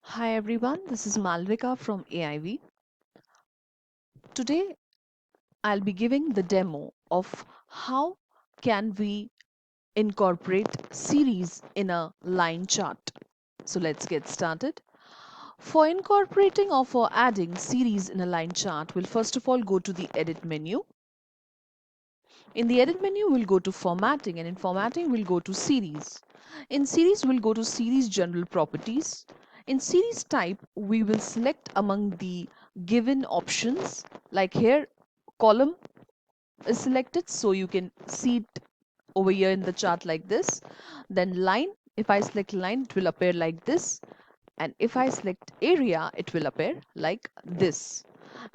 Hi everyone, this is Malvika from AIV. Today I'll be giving the demo of how can we incorporate series in a line chart. So let's get started. For incorporating or for adding series in a line chart, we'll first of all go to the edit menu. In the edit menu, we'll go to formatting, and in formatting, we'll go to series. In series, we'll go to series general properties. In series type, we will select among the given options, like here, column is selected, so you can see it over here in the chart like this. Then line, if I select line, it will appear like this. And if I select area, it will appear like this.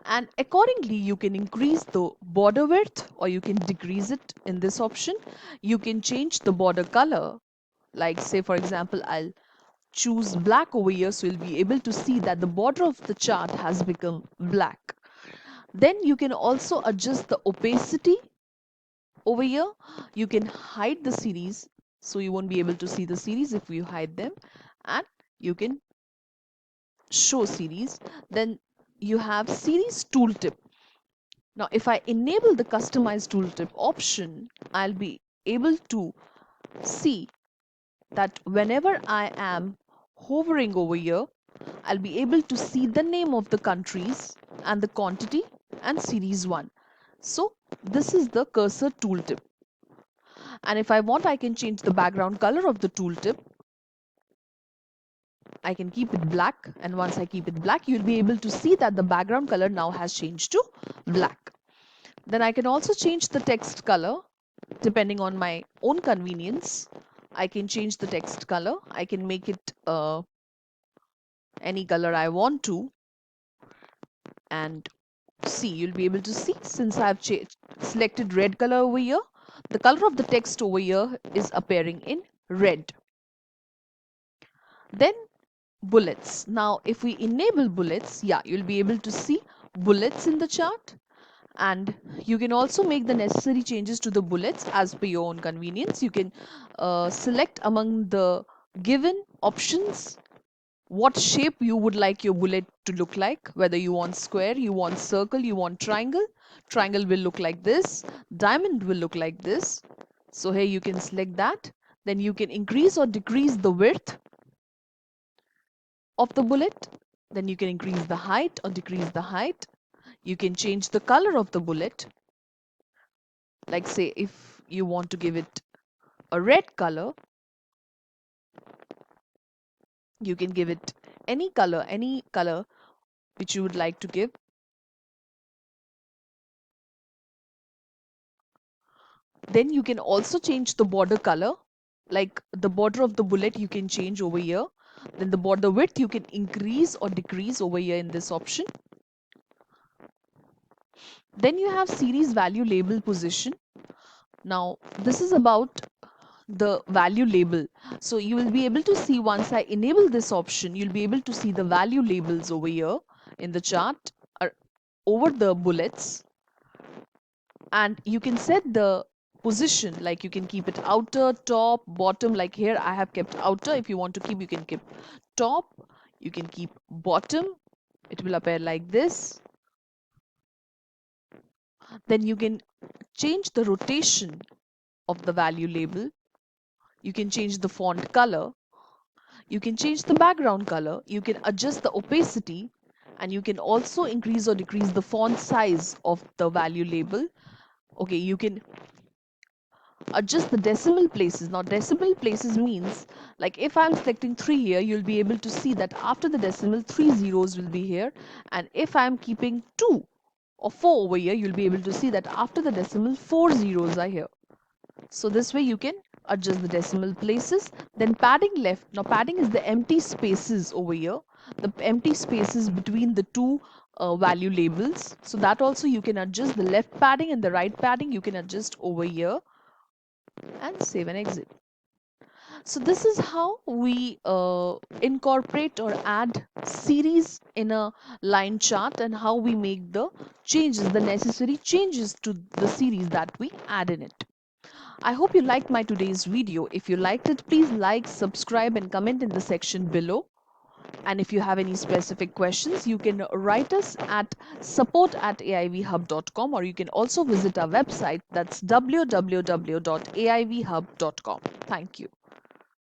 And accordingly, you can increase the border width or you can decrease it in this option. You can change the border color. Like say, for example, I'll choose black over here, so you'll be able to see that the border of the chart has become black. Then you can also adjust the opacity over here. You can hide the series, so you won't be able to see the series if you hide them, and you can show series. Then you have series tooltip. Now, if I enable the customize tooltip option, I'll be able to see that whenever I am hovering over here, I'll be able to see the name of the countries and the quantity and series 1. So this is the cursor tooltip. And if I want, I can change the background color of the tooltip. I can keep it black, and once I keep it black, you'll be able to see that the background color now has changed to black. Then I can also change the text color depending on my own convenience. I can change the text color. I can make it any color I want to. And see, you'll be able to see, since I've selected red color over here, the color of the text over here is appearing in red. Then bullets. Now, if we enable bullets, yeah, you'll be able to see bullets in the chart. And you can also make the necessary changes to the bullets as per your own convenience. You can select among the given options what shape you would like your bullet to look like, whether you want square, you want circle, you want triangle. Triangle will look like this, diamond will look like this. So here you can select that. Then you can increase or decrease the width of the bullet. Then you can increase the height or decrease the height. You can change the color of the bullet. Like say if you want to give it a red color, you can give it any color which you would like to give. Then you can also change the border color, like the border of the bullet you can change over here. Then the border width you can increase or decrease over here in this option. Then you have series value label position. Now this is about the value label. So you will be able to see, once I enable this option, you'll be able to see the value labels over here in the chart over the bullets. And you can set the position, like you can keep it outer, top, bottom. Like here I have kept outer. If you want to keep, you can keep top, you can keep bottom. It will appear like this. Then you can change the rotation of the value label. You can change the font color. You can change the background color. You can adjust the opacity, and you can also increase or decrease the font size of the value label. Okay, you can adjust the decimal places. Now, decimal places means, like if I'm selecting 3 here, you'll be able to see that after the decimal, 3 zeros will be here. And if I'm keeping 2 or 4 over here, you'll be able to see that after the decimal, 4 zeros are here. So this way you can adjust the decimal places. Then padding left. Now padding is the empty spaces over here, the empty spaces between the two value labels. So that also you can adjust. The left padding and the right padding you can adjust over here, and save and exit. So this is how we incorporate or add series in a line chart, and how we make the changes, the necessary changes to the series that we add in it. I hope you liked my today's video. If you liked it, please like, subscribe and comment in the section below. And if you have any specific questions, you can write us at support@aivhub.com, or you can also visit our website, that's www.aivhub.com. Thank you.